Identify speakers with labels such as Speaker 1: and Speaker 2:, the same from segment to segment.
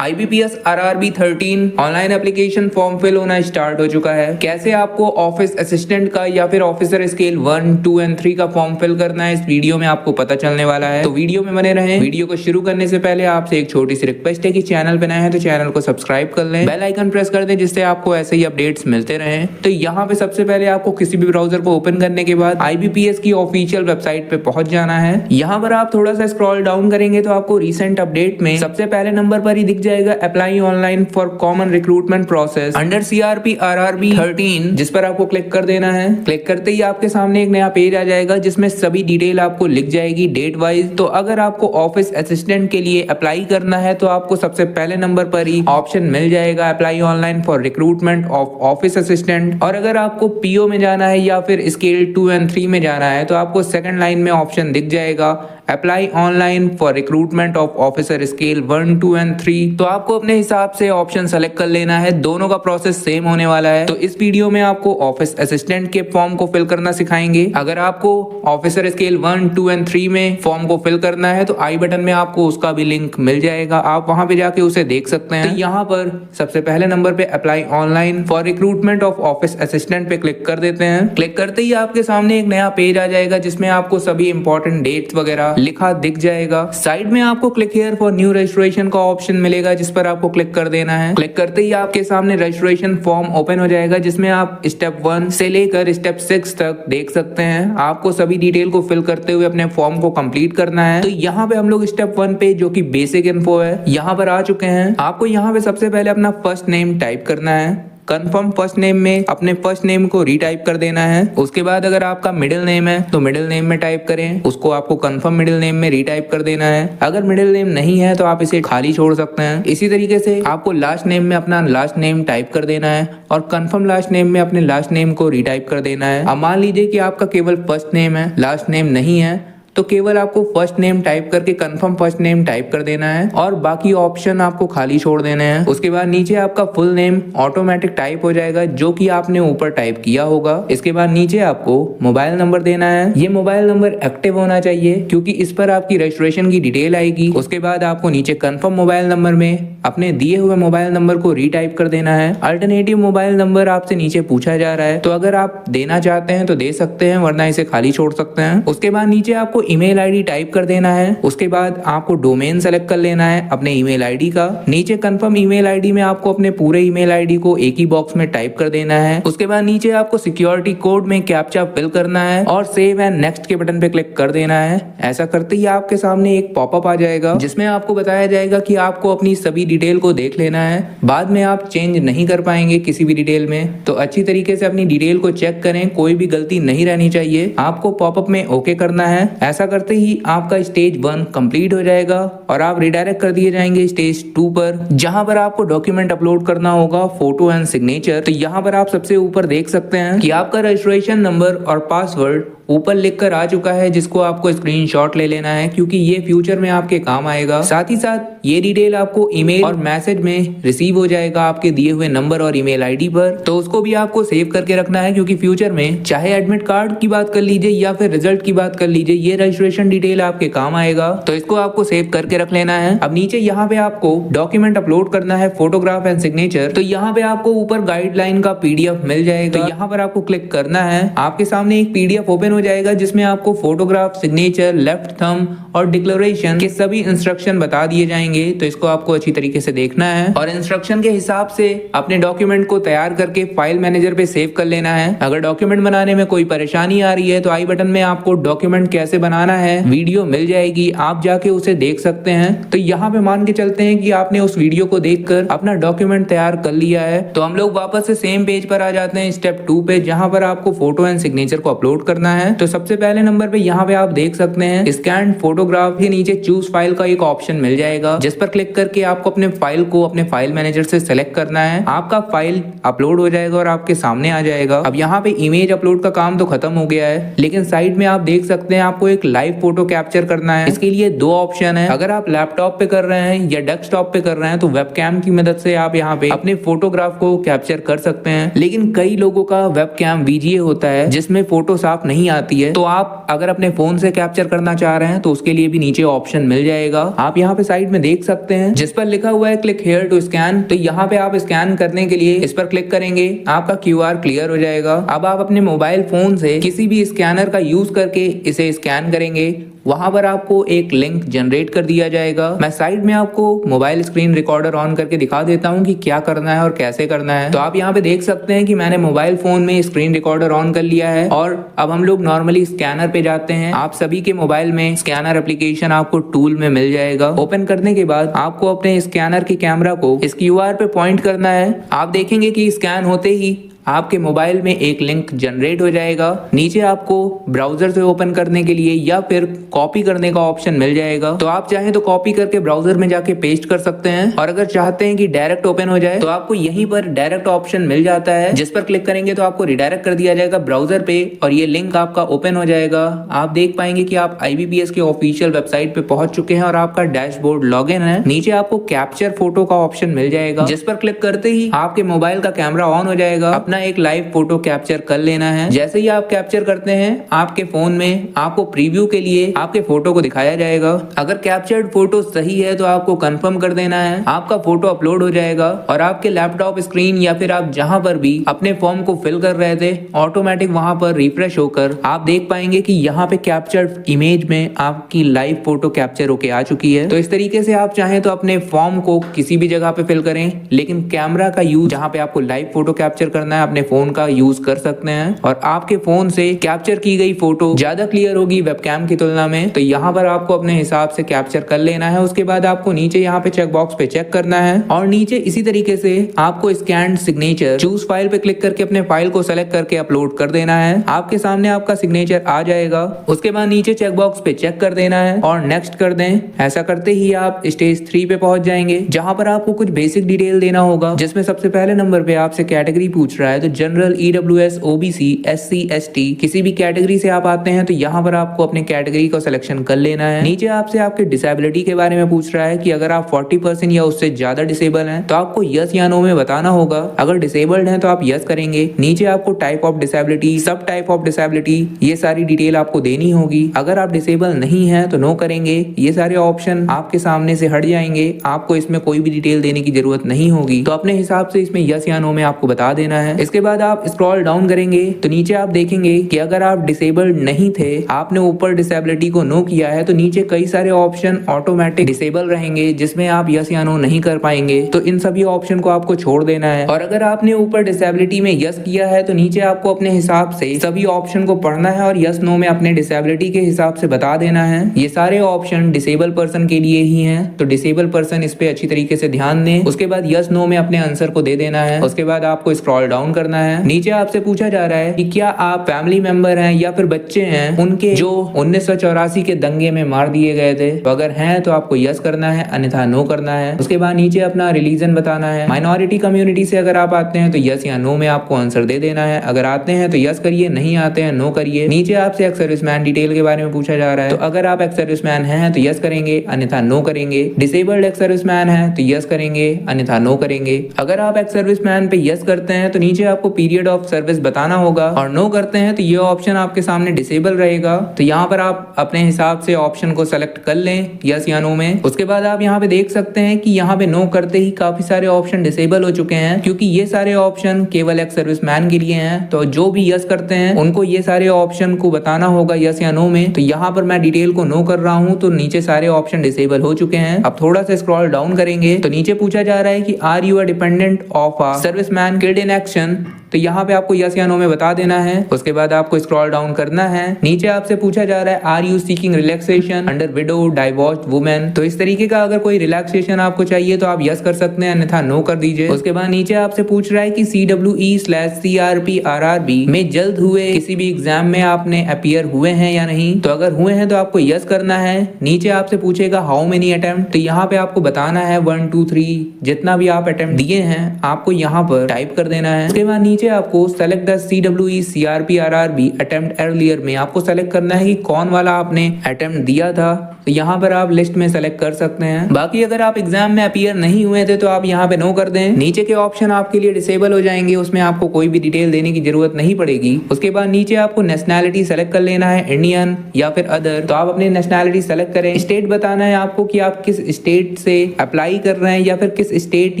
Speaker 1: IBPS RRB 13 online application form fill होना start हो चुका है। कैसे आपको ऑफिस असिस्टेंट का या फिर ऑफिसर स्केल 1, 2 एंड 3 का फॉर्म फिल करना है, इस वीडियो में आपको पता चलने वाला है, तो वीडियो में बने रहें। वीडियो को शुरू करने से पहले आपसे एक छोटी सी रिक्वेस्ट है कि चैनल पे नए हैं तो चैनल को सब्सक्राइब कर लें, बेल आइकन प्रेस कर दें जिससे आपको ऐसे ही अपडेट्स मिलते रहें। तो यहाँ पे सबसे पहले आपको किसी भी ब्राउजर को ओपन करने के बाद IBPS की ऑफिशियल वेबसाइट पे पहुंच जाना है। यहाँ पर आप थोड़ा सा स्क्रॉल डाउन करेंगे तो आपको रिसेंट अपडेट में सबसे पहले नंबर पर ही दिख जाएगा apply online for common recruitment process under CRP RRB 13, जिस पर आपको क्लिक कर देना है। क्लिक करते ही आपके सामने एक नया पेज आ जाएगा जिसमें सभी डिटेल आपको लिख जाएगी डेट वाइज। तो अगर आपको ऑफिस असिस्टेंट के लिए अप्लाई करना है तो आपको सबसे पहले नंबर पर ही ऑप्शन मिल जाएगा apply online for recruitment of office assistant. और अगर आपको PO में जाना है या फिर स्केल 2 एंड 3 में जाना है तो आपको सेकंड लाइन में ऑप्शन दिख जाएगा apply online for recruitment of officer scale 1, 2 and 3। तो आपको अपने हिसाब से ऑप्शन सेलेक्ट कर लेना है, दोनों का प्रोसेस सेम होने वाला है। तो इस वीडियो में आपको ऑफिस असिस्टेंट के फॉर्म को फिल करना सिखाएंगे। अगर आपको ऑफिसर स्केल 1, 2 एंड 3 में फॉर्म को फिल करना है तो आई बटन में आपको उसका भी लिंक मिल जाएगा, आप वहां पे जाके उसे देख सकते हैं। तो यहाँ पर सबसे पहले नंबर पे apply online for recruitment of office assistant पे क्लिक कर देते हैं। क्लिक करते ही आपके सामने एक नया पेज आ जाएगा जिसमें आपको सभी इंपॉर्टेंट डेट्स वगैरह लिखा दिख जाएगा। साइड में आपको click here for new registration का ऑप्शन मिलेगा जिस पर आपको क्लिक कर देना है। क्लिक करते ही आपके सामने रजिस्ट्रेशन फॉर्म ओपन हो जाएगा जिसमें आप स्टेप 1 से लेकर स्टेप 6 तक देख सकते हैं। आपको सभी डिटेल को फिल करते हुए अपने फॉर्म को कंप्लीट करना है। तो यहाँ पे हम लोग स्टेप 1 पे, जो कि बेसिक इन्फो है, यहाँ पर आ चुके हैं। आपको यहाँ पे सबसे पहले अपना फर्स्ट नेम टाइप करना है। कंफर्म फर्स्ट नेम में अपने फर्स्ट नेम को रीटाइप कर देना है। उसके बाद अगर आपका मिडिल नेम है तो मिडिल नेम में टाइप करें, उसको आपको कंफर्म मिडिल नेम में रीटाइप कर देना है। अगर मिडिल नेम नहीं है तो आप इसे खाली छोड़ सकते हैं। इसी तरीके से आपको लास्ट नेम में अपना लास्ट नेम टाइप कर देना है और कंफर्म लास्ट नेम में अपने लास्ट नेम को रीटाइप कर देना है। अब मान लीजिए कि आपका केवल फर्स्ट नेम है, लास्ट नेम नहीं है, तो केवल आपको फर्स्ट नेम टाइप करके कंफर्म फर्स्ट नेम टाइप कर देना है और बाकी ऑप्शन आपको खाली छोड़ देने हैं। उसके बाद नीचे आपका फुल नेम ऑटोमेटिक टाइप हो जाएगा जो कि आपने ऊपर टाइप किया होगा। इसके बाद नीचे आपको मोबाइल नंबर देना है। ये मोबाइल नंबर एक्टिव होना चाहिए क्योंकि इस पर आपकी रजिस्ट्रेशन की डिटेल आएगी। उसके बाद आपको नीचे कंफर्म मोबाइल नंबर में अपने दिए हुए मोबाइल नंबर को रीटाइप कर देना है। अल्टरनेटिव मोबाइल नंबर आपसे नीचे पूछा जा रहा है, तो अगर आप देना चाहते हैं तो दे सकते हैं, वरना इसे खाली छोड़ सकते हैं। उसके बाद नीचे आपको ईमेल आईडी टाइप कर देना है। उसके बाद आपको डोमेन सेलेक्ट कर लेना है अपने ईमेल आईडी का। नीचे कंफर्म ईमेल आईडी में आपको अपने पूरे ईमेल आईडी को एक ही बॉक्स में टाइप कर देना है। उसके बाद नीचे आपको सिक्योरिटी कोड में कैप्चा फिल करना है और सेव एंड नेक्स्ट के बटन पे क्लिक कर देना है। ऐसा करते ही आपके सामने एक पॉपअप आ जाएगा जिसमें आपको बताया जाएगा कि आपको अपनी सभी डिटेल को देख लेना है, बाद में आप चेंज नहीं कर पाएंगे किसी भी डिटेल में। तो अच्छी तरीके से अपनी डिटेल को चेक करें, कोई भी गलती नहीं रहनी चाहिए। आपको पॉपअप में ओके करना है। ऐसा करते ही आपका स्टेज 1 कंप्लीट हो जाएगा और आप रिडायरेक्ट कर दिए जाएंगे स्टेज 2 पर, जहां पर आपको डॉक्यूमेंट अपलोड करना होगा, फोटो एंड सिग्नेचर। तो यहाँ पर आप सबसे ऊपर देख सकते हैं कि आपका रजिस्ट्रेशन नंबर और पासवर्ड ऊपर लिखकर आ चुका है, जिसको आपको स्क्रीनशॉट ले लेना है क्योंकि ये फ्यूचर में आपके काम आएगा। साथ ही साथ ये डिटेल आपको ईमेल और मैसेज में रिसीव हो जाएगा आपके दिए हुए नंबर और ईमेल आईडी पर, तो उसको भी आपको सेव करके रखना है क्योंकि फ्यूचर में चाहे एडमिट कार्ड की बात कर लीजिए या फिर रिजल्ट की बात कर लीजिए, ये रजिस्ट्रेशन डिटेल आपके काम आएगा, तो इसको आपको सेव करके रख लेना है। अब नीचे यहाँ पे आपको डॉक्यूमेंट अपलोड करना है, फोटोग्राफ एंड सिग्नेचर। तो यहाँ पे आपको ऊपर गाइडलाइन का PDF मिल जाएगा, तो यहाँ पर आपको क्लिक करना है। आपके सामने एक PDF ओपन हो जाएगा जिसमें आपको फोटोग्राफ, सिग्नेचर, लेफ्ट थंब और डिक्लेरेशन के सभी इंस्ट्रक्शन बता दिए जाएंगे। तो इसको आपको अच्छी तरीके से देखना है और इंस्ट्रक्शन के हिसाब से अपने डॉक्यूमेंट को तैयार करके फाइल मैनेजर पे सेव कर लेना है। अगर डॉक्यूमेंट बनाने में कोई परेशानी आ रही है तो आई बटन में आपको डॉक्यूमेंट कैसे बनाना है वीडियो मिल जाएगी, आप जाके उसे देख सकते हैं। तो यहाँ पे मान के चलते हैं कि आपने उस वीडियो को देखकर अपना डॉक्यूमेंट तैयार कर लिया है। तो हम लोग वापस से सेम पेज पर आ जाते हैं स्टेप 2 पे, जहाँ पर आपको फोटो एंड सिग्नेचर को अपलोड करना है। तो सबसे पहले नंबर पे यहाँ पे आप देख सकते हैं स्कैन फोटोग्राफ के नीचे चूज फाइल का एक ऑप्शन मिल जाएगा, जिस पर क्लिक करके आपको अपने फाइल को अपने फाइल मैनेजर से सेलेक्ट करना है। आपका फाइल अपलोड हो जाएगा और आपके सामने आ जाएगा। अब यहाँ पे इमेज अपलोड का काम तो खत्म हो गया है, लेकिन साइड में आप देख सकते हैं आपको एक लाइव फोटो कैप्चर करना है। इसके लिए 2 ऑप्शन है। अगर आप लैपटॉप पे कर रहे हैं या डेस्कटॉप पे कर रहे हैं तो वेबकैम की मदद से आप यहाँ पे अपने फोटोग्राफ को कैप्चर कर सकते हैं, लेकिन कई लोगों का वेबकैम VGA होता है जिसमें फोटो साफ नहीं आती है, तो आप अगर अपने फोन से कैप्चर करना चाह रहे हैं तो उसके लिए भी नीचे ऑप्शन मिल जाएगा। आप यहाँ पे साइड में देख सकते हैं जिस पर लिखा हुआ है क्लिक हेयर टू स्कैन। तो यहाँ पे आप स्कैन करने के लिए इस पर क्लिक करेंगे, आपका QR क्लियर हो जाएगा। अब आप अपने मोबाइल फोन से किसी भी स्कैनर का यूज करके इसे स्कैन करेंगे, वहां पर आपको एक लिंक जनरेट कर दिया जाएगा। मैं साइड में आपको मोबाइल स्क्रीन रिकॉर्डर ऑन करके दिखा देता हूं कि क्या करना है और कैसे करना है। तो आप यहाँ पे देख सकते हैं कि मैंने मोबाइल फोन में स्क्रीन रिकॉर्डर ऑन कर लिया है और अब हम लोग नॉर्मली स्कैनर पे जाते हैं। आप सभी के मोबाइल में स्कैनर एप्लीकेशन आपको टूल में मिल जाएगा। ओपन करने के बाद आपको अपने स्कैनर के कैमरा को इस QR पे पॉइंट करना है। आप देखेंगे कि स्कैन होते ही आपके मोबाइल में एक लिंक जनरेट हो जाएगा। नीचे आपको ब्राउजर से ओपन करने के लिए या फिर कॉपी करने का ऑप्शन मिल जाएगा। तो आप चाहें तो कॉपी करके ब्राउजर में जाके पेस्ट कर सकते हैं, और अगर चाहते हैं कि डायरेक्ट ओपन हो जाए तो आपको यहीं पर डायरेक्ट ऑप्शन मिल जाता है, जिस पर क्लिक करेंगे तो आपको रिडायरेक्ट कर दिया जाएगा ब्राउजर पे और ये लिंक आपका ओपन हो जाएगा। आप देख पाएंगे कि आप IBPS के ऑफिशियल वेबसाइट पे पहुंच चुके हैं और आपका डैशबोर्ड लॉगिन है। नीचे आपको कैप्चर फोटो का ऑप्शन मिल जाएगा, जिस पर क्लिक करते ही आपके मोबाइल का कैमरा ऑन हो जाएगा। अपना एक लाइव फोटो कैप्चर कर लेना है। जैसे ही आप कैप्चर करते हैं आपके फोन में आपको प्रीव्यू के लिए आपके फोटो को दिखाया जाएगा। अगर कैप्चर्ड फोटो सही है तो आपको कंफर्म कर देना है, आपका फोटो अपलोड हो जाएगा और आपके लैपटॉप स्क्रीन या फिर आप जहां पर भी अपने फॉर्म को फिल कर रहे थे ऑटोमेटिक वहां पर रिफ्रेश होकर आप देख पाएंगे कि यहाँ पे कैप्चर्ड इमेज में आपकी लाइव फोटो कैप्चर होके आ चुकी है। तो इस तरीके से आप चाहें तो अपने फॉर्म को किसी भी जगह पे फिल करें, लेकिन कैमरा का यूज जहाँ पे आपको लाइव फोटो कैप्चर करना है अपने फोन का यूज कर सकते हैं और आपके फोन से कैप्चर की गई फोटो ज्यादा क्लियर होगी वेबकैम की तुलना में। तो यहाँ पर आपको अपने हिसाब से कैप्चर कर लेना है। उसके बाद आपको नीचे यहाँ पे चेक बॉक्स पे चेक करना है और नीचे इसी तरीके से आपको स्कैन सिग्नेचर चूज फाइल पे क्लिक करके अपने फाइल को सेलेक्ट करके अपलोड कर देना है। आपके सामने आपका सिग्नेचर आ जाएगा। उसके बाद नीचे चेक बॉक्स पे चेक कर देना है और नेक्स्ट कर दें। ऐसा करते ही आप स्टेज 3 पे पहुंच जाएंगे, जहां पर आपको कुछ बेसिक डिटेल देना होगा, जिसमें सबसे पहले नंबर पे आपसे कैटेगरी पूछ रहा है। तो general, EWS, OBC, SC, ST किसी भी कैटेगरी से आप आते हैं तो यहाँ पर आपको अपने कैटेगरी का सिलेक्शन कर लेना है। नीचे आपसे आपके डिसेबिलिटी के बारे में पूछ रहा है कि अगर आप 40% या उससे ज्यादा डिसेबल हैं तो आपको यस या नो में बताना होगा। अगर डिसेबल्ड हैं तो आप यस करेंगे। नीचे आपको टाइप ऑफ डिसेबिलिटी, सब टाइप ऑफ डिसेबिलिटी, ये सारी डिटेल आपको देनी होगी। अगर आप डिसेबल नहीं है तो नो करेंगे। ये सारे ऑप्शन आपके सामने से हट जाएंगे, आपको इसमें कोई भी डिटेल देने की जरूरत नहीं होगी। तो अपने हिसाब से इसमें यस या नो में आपको बता देना है। इसके बाद आप स्क्रॉल डाउन करेंगे तो नीचे आप देखेंगे कि अगर आप डिसेबल्ड नहीं थे, आपने ऊपर डिसेबिलिटी को नो किया है, तो नीचे कई सारे ऑप्शन ऑटोमेटिक डिसेबल रहेंगे जिसमें आप यस या नो नहीं कर पाएंगे। तो इन सभी ऑप्शन को आपको छोड़ देना है। और अगर आपने ऊपर डिसेबिलिटी में यस किया है तो नीचे आपको अपने हिसाब से सभी ऑप्शन को पढ़ना है और यस नो में अपने डिसेबिलिटी के हिसाब से बता देना है। ये सारे ऑप्शन डिसेबल पर्सन के लिए ही हैं, तो डिसेबल पर्सन इस पे अच्छी तरीके से ध्यान दें। उसके बाद यस नो में अपने आंसर को दे देना है। उसके बाद आपको स्क्रॉल डाउन करना है। नीचे आपसे पूछा जा रहा है कि क्या आप फैमिली मेंबर हैं या फिर बच्चे हैं उनके जो 1984 के दंगे में मार दिए गए थे। तो अगर हैं तो आपको यस करना है, अन्यथा नो करना है। उसके बाद नीचे अपना रिलीजन बताना है। माइनॉरिटी कम्युनिटी से अगर आप आते हैं तो यस या नो में आपको आंसर दे देना है। अगर आते हैं तो यस करिए, नहीं आते हैं नो करिए। नीचे आपसे एक्स सर्विसमैन डिटेल के बारे में पूछा जा रहा है। तो अगर आप एक्स सर्विसमैन हैं तो यस करेंगे, अन्यथा नो करेंगे। डिसेबल्ड एक्स सर्विसमैन है तो यस करेंगे, अन्यथा नो करेंगे। अगर आप एक्स सर्विसमैन पे यस करते हैं तो नीचे आपको पीरियड ऑफ सर्विस बताना होगा, और नो करते हैं तो ये ऑप्शन आपके सामने डिसेबल रहेगा। तो यहाँ पर आप अपने हिसाब से ऑप्शन को सेलेक्ट कर लें यस या नो में। उसके बाद आप यहाँ पे देख सकते हैं कि यहाँ पे नो करते ही काफी सारे ऑप्शन डिसेबल हो चुके हैं, क्योंकि ये सारे ऑप्शन केवल एक्स सर्विसमैन के लिए हैं। तो जो भी यस करते हैं उनको ये सारे ऑप्शन को बताना होगा यस या नो में। तो यहाँ पर मैं डिटेल को नो कर रहा हूँ, तो नीचे सारे ऑप्शन डिसेबल हो चुके हैं। अब थोड़ा सा स्क्रॉल डाउन करेंगे तो नीचे पूछा जा रहा है कि are you a dependent of a serviceman killed in action. तो यहाँ पे आपको यस या नो में बता देना है। उसके बाद आपको स्क्रॉल डाउन करना है। नीचे आपसे पूछा जा रहा है are you seeking relaxation under widow divorced women. तो इस तरीके का अगर कोई रिलैक्सेशन आपको चाहिए तो आप यस कर सकते हैं, अन्यथा नो कर दीजिए। उसके बाद नीचे आपसे पूछ रहा है कि CWE/CRP RRB में जल्द हुए किसी भी एग्जाम में आपने अपीयर हुए हैं या नहीं। तो अगर हुए हैं तो आपको यस करना है। नीचे आपसे पूछेगा हाउ मेनी अटेम्प्ट। तो यहाँ पे आपको बताना है 1 2 3 जितना भी आप अटेम्प्ट दिए हैं आपको यहाँ पर टाइप कर देना है। उसके बाद नीचे आपको select the CWE CRP RRB attempt earlier में आपको सेलेक्ट करना है कि कौन वाला आपने अटेम्प्ट दिया था। तो यहाँ पर आप लिस्ट में सेलेक्ट कर सकते हैं। बाकी अगर आप एग्जाम में अपीयर नहीं हुए थे तो आप यहाँ पे नो कर दें। नीचे के ऑप्शन आपके लिए डिसेबल हो जाएंगे, उसमें आपको कोई भी डिटेल देने की जरूरत नहीं पड़ेगी। उसके बाद नीचे आपको नेशनैलिटी सेलेक्ट कर लेना है, इंडियन या फिर अदर। तो आप अपनी नेशनैलिटी सेलेक्ट करें। स्टेट बताना है आपको कि आप किस स्टेट से अप्लाई कर रहे हैं या फिर किस स्टेट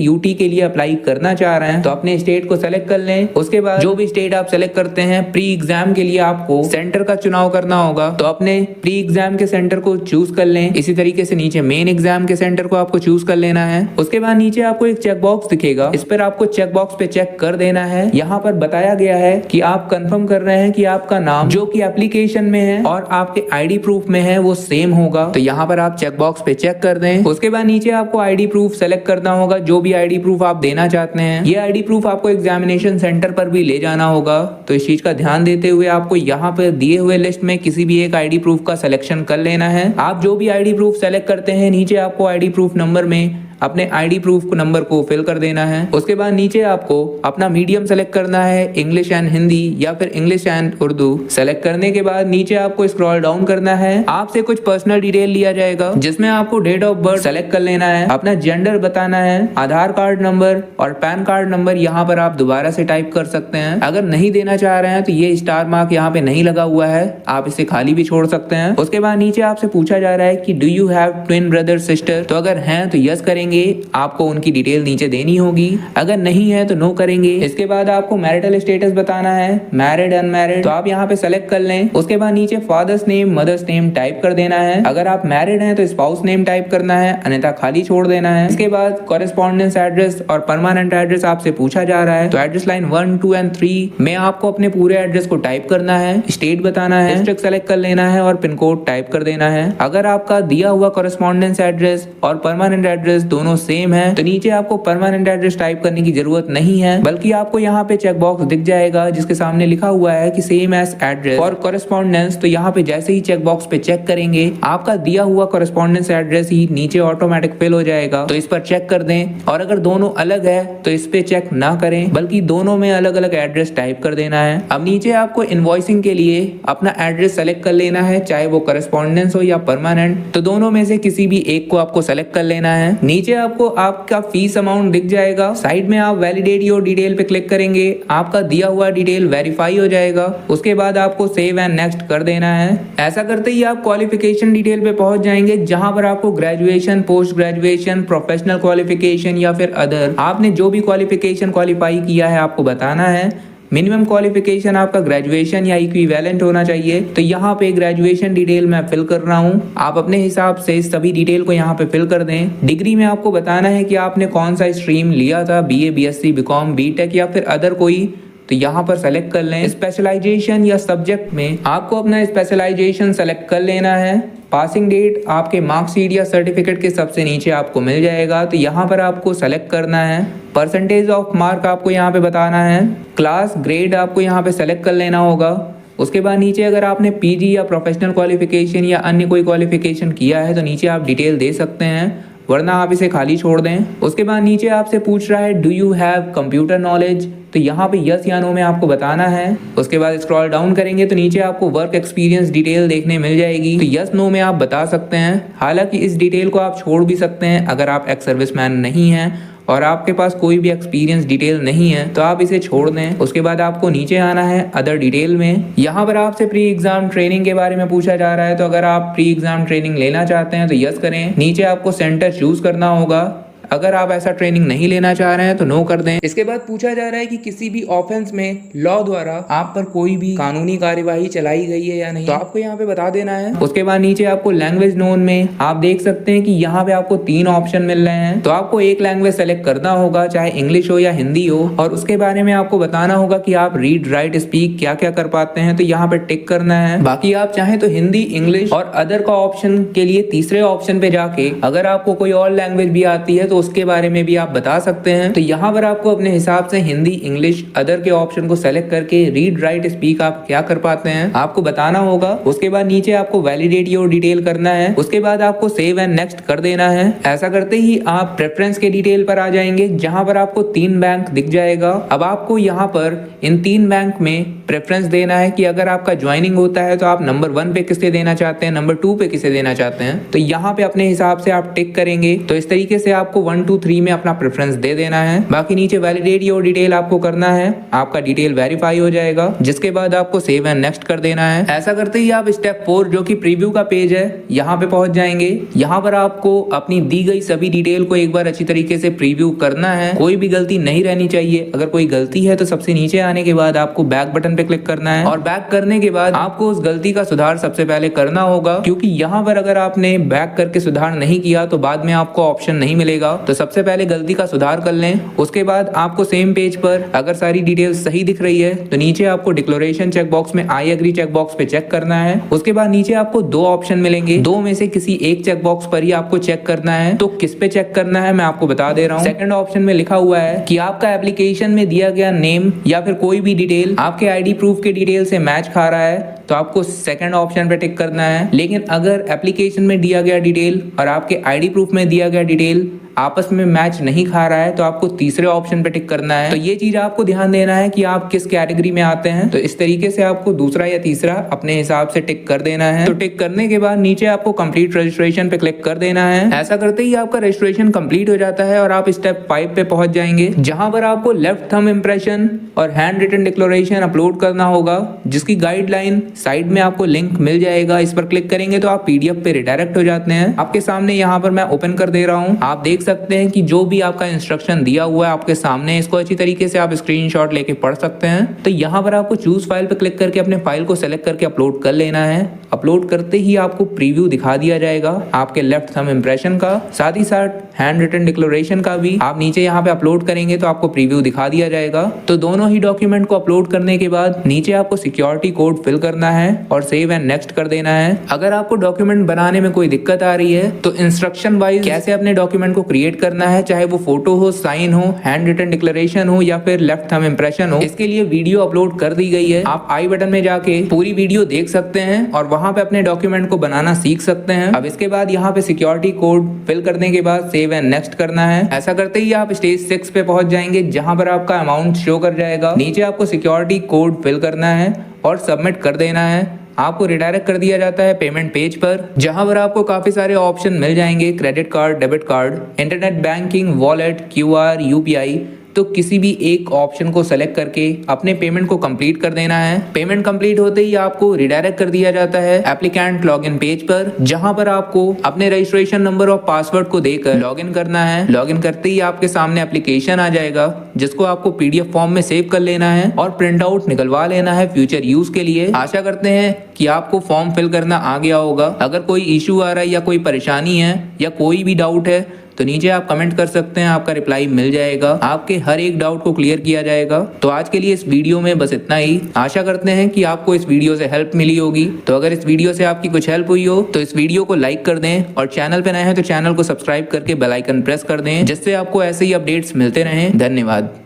Speaker 1: यूटी के लिए अप्लाई करना चाह रहे हैं। तो अपने स्टेट को सेलेक्ट कर लें। उसके बाद जो भी स्टेट आप सेलेक्ट करते हैं, प्री एग्जाम के लिए आपको सेंटर का चुनाव करना होगा। तो अपने प्री एग्जाम के सेंटर को चूज कर लें। इसी तरीके से नीचे मेन एग्जाम के सेंटर को आपको चूज कर लेना है। उसके बाद नीचे आपको एक चेक बॉक्स दिखेगा, इस पर आपको चेक बॉक्स पे चेक कर देना है। यहाँ पर बताया गया है कि आप कंफर्म कर रहे हैं कि आपका नाम जो कि एप्लीकेशन में है और आपके आईडी प्रूफ में है वो सेम होगा। तो यहाँ पर आप चेक बॉक्स पे चेक कर दें। उसके बाद नीचे आपको आईडी प्रूफ सेलेक्ट करना होगा, जो भी आईडी प्रूफ आप देना चाहते हैं। ये आईडी प्रूफ आपको एग्जामिनेशन सेंटर पर भी ले जाना होगा। तो इस चीज का ध्यान देते हुए आपको यहाँ पे दिए हुए लिस्ट में किसी भी एक आईडी प्रूफ का सिलेक्शन कर लेना है। आप जो भी आईडी प्रूफ सेलेक्ट करते हैं, नीचे आपको आईडी प्रूफ नंबर में अपने आईडी प्रूफ नंबर को फिल कर देना है। उसके बाद नीचे आपको अपना मीडियम सेलेक्ट करना है, इंग्लिश एंड हिंदी या फिर इंग्लिश एंड उर्दू। सेलेक्ट करने के बाद नीचे आपको स्क्रॉल डाउन करना है। आपसे कुछ पर्सनल डिटेल लिया जाएगा, जिसमें आपको डेट ऑफ बर्थ सेलेक्ट कर लेना है, अपना जेंडर बताना है, आधार कार्ड नंबर और पैन कार्ड नंबर यहाँ पर आप दोबारा से टाइप कर सकते हैं। अगर नहीं देना चाह रहे हैं तो ये स्टार मार्क यहाँ पे नहीं लगा हुआ है, आप इसे खाली भी छोड़ सकते हैं। उसके बाद नीचे आपसे पूछा जा रहा है कि do you have twin brother sister. तो अगर हैं तो यस करेंगे, आपको उनकी डिटेल नीचे देनी होगी। अगर नहीं है तो नो करेंगे। इसके बाद आपको मैरिटल स्टेटस बताना है, मैरिड अनमैरिड। तो आप यहाँ पे सेलेक्ट कर लें। उसके बाद नीचे father's name mother's name type कर देना है। अगर आप मैरिड हैं तो स्पाउस नेम टाइप करना है, अन्यथा खाली छोड़ देना है। इसके बाद कॉरेस्पॉन्डेंस एड्रेस और परमानेंट एड्रेस आपसे पूछा जा रहा है। तो एड्रेस लाइन 1, 2 एंड 3 में आपको अपने पूरे एड्रेस को टाइप करना है, स्टेट बताना है, डिस्ट्रिक्ट सेलेक्ट कर लेना है और पिन कोड टाइप कर देना है। अगर आपका दिया हुआ कॉरेस्पॉन्डेंस एड्रेस और परमानेंट एड्रेस दोनों सेम है तो नीचे आपको परमानेंट एड्रेस टाइप करने की जरूरत नहीं है, बल्कि आपको यहाँ पे चेक बॉक्स दिख जाएगा जिसके सामने लिखा हुआ है कि same as address for correspondence. तो यहाँ पे जैसे ही चेक बॉक्स पे चेक करेंगे, आपका दिया हुआ कॉरेस्पॉन्डेंस एड्रेस ही नीचे ऑटोमेटिक फिल हो जाएगा। तो इस पर चेक कर दें। और अगर दोनों अलग है तो इस पे चेक ना करें, बल्कि दोनों में अलग अलग एड्रेस टाइप कर देना है। अब नीचे आपको इनवॉइसिंग के लिए अपना एड्रेस सेलेक्ट कर लेना है, चाहे वो कॉरेस्पॉन्डेंस हो या परमानेंट। तो दोनों में से किसी भी एक को आपको सेलेक्ट कर लेना है। नीचे आपको आपका फीस अमाउंट दिख जाएगा। साइड में आप वैलिडेट योर डिटेल पे क्लिक करेंगे, आपका दिया हुआ डिटेल वेरीफाई हो जाएगा। उसके बाद आपको सेव एंड नेक्स्ट कर देना है। ऐसा करते ही आप क्वालिफिकेशन डिटेल पे पहुंच जाएंगे, जहां पर आपको graduation, post graduation, professional qualification या फिर अदर, आपने जो भी क्वालिफिकेशन क्वालिफाई किया है आपको बताना है। मिनिमम क्वालिफिकेशन आपका ग्रेजुएशन या इक्विवेलेंट होना चाहिए। तो यहाँ पे ग्रेजुएशन डिटेल मैं फिल कर रहा हूँ, आप अपने हिसाब से सभी डिटेल को यहाँ पे फिल कर दें। डिग्री में आपको बताना है कि आपने कौन सा स्ट्रीम लिया था, बीए, बीएससी, बीकॉम, बीटेक या फिर अदर कोई। तो यहाँ पर सेलेक्ट कर लें। स्पेशलाइजेशन या सब्जेक्ट में आपको अपना स्पेशलाइजेशन सेलेक्ट कर लेना है। पासिंग डेट आपके मार्कशीट या सर्टिफिकेट के सबसे नीचे आपको मिल जाएगा। तो यहाँ पर आपको सेलेक्ट करना है। परसेंटेज ऑफ मार्क आपको यहाँ पे बताना है। क्लास, ग्रेड आपको यहाँ पे सेलेक्ट कर लेना होगा। उसके बाद नीचे अगर आपने पीजी या प्रोफेशनल क्वालिफिकेशन या अन्य कोई क्वालिफिकेशन किया है तो नीचे आप डिटेल दे सकते हैं, वरना आप इसे खाली छोड़ दें। उसके बाद नीचे आपसे पूछ रहा है do you have computer knowledge. तो यहाँ पे यस या नो में आपको बताना है। उसके बाद स्क्रॉल डाउन करेंगे तो नीचे आपको वर्क एक्सपीरियंस डिटेल देखने मिल जाएगी। तो यस नो में आप बता सकते हैं। हालांकि इस डिटेल को आप छोड़ भी सकते हैं अगर आप एक्स सर्विसमैन नहीं हैं और आपके पास कोई भी एक्सपीरियंस डिटेल नहीं है तो आप इसे छोड़ दें। उसके बाद आपको नीचे आना है अदर डिटेल में। यहाँ पर आपसे प्री एग्जाम ट्रेनिंग के बारे में पूछा जा रहा है। तो अगर आप प्री एग्जाम ट्रेनिंग लेना चाहते हैं तो यस करें। नीचे आपको सेंटर चूज करना होगा। अगर आप ऐसा ट्रेनिंग नहीं लेना चाह रहे हैं तो नो कर दें। इसके बाद पूछा जा रहा है कि किसी भी ऑफेंस में लॉ द्वारा आप पर कोई भी कानूनी कार्यवाही चलाई गई है या नहीं, तो आपको यहाँ पे बता देना है। उसके बाद नीचे आपको लैंग्वेज नोन में आप देख सकते हैं कि यहाँ पे आपको 3 ऑप्शन मिल रहे हैं। तो आपको एक लैंग्वेज सेलेक्ट करना होगा, चाहे इंग्लिश हो या हिंदी हो, और उसके बारे में आपको बताना होगा कि आप रीड, राइट, स्पीक क्या क्या कर पाते हैं। तो यहाँ पे टिक करना है। बाकी आप चाहें तो हिंदी, इंग्लिश और अदर का ऑप्शन के लिए तीसरे ऑप्शन पे जाके अगर आपको कोई और लैंग्वेज भी आती है तो उसके बारे में भी आप बता सकते हैं। तो यहाँ पर आपको अपने हिसाब से हिंदी, इंग्लिश, अदर के ऑप्शन को सेलेक्ट करके रीड, राइट, स्पीक आप क्या कर पाते हैं आपको बताना होगा। उसके बाद नीचे आपको वैलिडेट योर डिटेल करना है। उसके बाद आपको सेव एंड नेक्स्ट कर देना है। ऐसा करते ही आप प्रेफरेंस के डिटेल पर आ जाएंगे, जहां पर आपको 3 बैंक दिख जाएगा। अब आपको यहाँ पर इन 3 बैंक में प्रेफरेंस देना है कि अगर आपका ज्वाइनिंग होता है तो आप नंबर 1 पे किसे देना चाहते हैं, नंबर 2 पे किसे देना चाहते हैं। तो यहाँ पे अपने हिसाब से आप टिक करेंगे। तो इस तरीके से आपको 1, 2, 3 में अपना प्रेफरेंस दे देना है। बाकी नीचे वैलिडेट योर डिटेल आपको करना है, आपका डिटेल वेरीफाई हो जाएगा, जिसके बाद आपको सेव एंड नेक्स्ट कर देना है। ऐसा करते ही आप स्टेप 4 जो कि प्रीव्यू का पेज है, यहाँ पे पहुंच जाएंगे। यहाँ पर आपको अपनी दी गई सभी डिटेल को एक बार अच्छी तरीके से प्रीव्यू करना है। कोई भी गलती नहीं रहनी चाहिए। अगर कोई गलती है तो सबसे नीचे आने के बाद आपको बैक बटन पे क्लिक करना है, और बैक करने के बाद आपको उस गलती का सुधार सबसे पहले करना होगा, क्योंकि यहाँ पर अगर आपने बैक करके सुधार नहीं किया तो बाद में आपको ऑप्शन नहीं मिलेगा। तो सबसे पहले गलती का सुधार कर लें। उसके बाद आपको सेम पेज पर अगर सारी डिटेल्स सही दिख रही है तो नीचे आपको डिक्लेरेशन चेक बॉक्स में आई एग्री चेक बॉक्स पे चेक करना है। उसके बाद नीचे आपको 2 ऑप्शन मिलेंगे, 2 में से किसी एक चेक बॉक्स पर ही आपको चेक करना है। तो किस पे चेक करना है मैं आपको बता दे रहा हूँ। सेकंड ऑप्शन में लिखा हुआ है कि आपका एप्लीकेशन में दिया गया नेम या फिर कोई भी डिटेल आपके आईडी प्रूफ के डिटेल से मैच खा रहा है तो आपको सेकंड ऑप्शन पे टिक करना है। लेकिन अगर एप्लीकेशन में दिया गया डिटेल और आपके आईडी प्रूफ में दिया गया डिटेल आपस में मैच नहीं खा रहा है तो आपको तीसरे ऑप्शन पे टिक करना है। तो ये चीज आपको ध्यान देना है कि आप किस कैटेगरी में आते हैं। तो इस तरीके से आपको दूसरा या तीसरा अपने हिसाब से टिक कर देना है। तो टिक करने के बाद नीचे आपको कंप्लीट रजिस्ट्रेशन पे क्लिक कर देना है। ऐसा करते ही आपका रजिस्ट्रेशन कंप्लीट हो जाता है और आप स्टेप 5 पे पहुंच जाएंगे, जहां पर आपको लेफ्ट थंब इंप्रेशन और हैंड रिटन डिक्लेरेशन अपलोड करना होगा, जिसकी गाइडलाइन साइड में आपको लिंक मिल जाएगा। इस पर क्लिक करेंगे तो आप पीडीएफ पे रिडायरेक्ट हो जाते हैं। आपके सामने यहाँ पर मैं ओपन कर दे रहा हूँ। आप देख सकते हैं कि जो भी आपका इंस्ट्रक्शन दिया हुआ है आपके सामने, इसको अच्छी तरीके से आप स्क्रीनशॉट लेके पढ़ सकते हैं। तो यहाँ पर आपको चूज फाइल पे क्लिक करके अपने फाइल को सेलेक्ट करके अपलोड कर लेना है। अपलोड करते ही आपको प्रीव्यू दिखा दिया जाएगा आपके लेफ्ट थंब इंप्रेशन का, साथ ही साथ हैंड रिटन डिक्लेरेशन का भी। आप नीचे यहाँ पे अपलोड करेंगे तो आपको प्रीव्यू दिखा दिया जाएगा। तो दोनों ही डॉक्यूमेंट को अपलोड करने के बाद नीचे आपको सिक्योरिटी कोड फिल करना है और सेव एंड नेक्स्ट कर देना है। अगर आपको डॉक्यूमेंट बनाने में कोई दिक्कत आ रही है तो इंस्ट्रक्शन वाइज कैसे अपने डॉक्यूमेंट को क्रिएट करना है, चाहे वो फोटो हो, साइन हो, हैंड रिटन डिक्लेरेशन हो या फिर लेफ्ट थंब इंप्रेशन हो, इसके लिए वीडियो अपलोड कर दी गई है। आप आई बटन में जाके पूरी वीडियो देख सकते हैं और वहां पे अपने डॉक्यूमेंट को बनाना सीख सकते हैं। अब इसके बाद यहाँ पे सिक्योरिटी कोड फिल करने के बाद सेव एंड नेक्स्ट करना है। ऐसा करते ही आप स्टेज 6 पे पहुंच जाएंगे, जहां पर आपका अमाउंट शो कर जाएगा। नीचे आपको सिक्योरिटी कोड फिल करना है और सबमिट कर देना है। आपको रिडायरेक्ट कर दिया जाता है पेमेंट पेज पर, जहां पर आपको काफी सारे ऑप्शन मिल जाएंगे, credit card, debit card, internet banking, wallet, QR, UPI. तो किसी भी एक ऑप्शन को सेलेक्ट करके अपने पेमेंट को कंप्लीट कर देना है। पेमेंट कंप्लीट होते ही आपको रिडायरेक्ट कर दिया जाता है एप्लीकेंट लॉगिन पेज पर, जहां पर आपको अपने रजिस्ट्रेशन नंबर और पासवर्ड को देकर लॉगिन करना है। लॉगिन करते ही आपके सामने एप्लीकेशन आ जाएगा, जिसको आपको पीडीएफ फॉर्म में सेव कर लेना है और प्रिंट आउट निकलवा लेना है फ्यूचर यूज के लिए। आशा करते हैं कि आपको फॉर्म फिल करना आ गया होगा। अगर कोई इश्यू आ रहा है या कोई परेशानी है या कोई भी डाउट है तो नीचे आप कमेंट कर सकते हैं, आपका रिप्लाई मिल जाएगा। आपके हर एक डाउट को क्लियर किया जाएगा। तो आज के लिए इस वीडियो में बस इतना ही। आशा करते हैं कि आपको इस वीडियो से हेल्प मिली होगी। तो अगर इस वीडियो से आपकी कुछ हेल्प हुई हो तो इस वीडियो को लाइक कर दें और चैनल पे नए हैं तो चैनल को सब्सक्राइब करके बेल आइकन प्रेस कर दें, जिससे आपको ऐसे ही अपडेट्स मिलते रहें। धन्यवाद।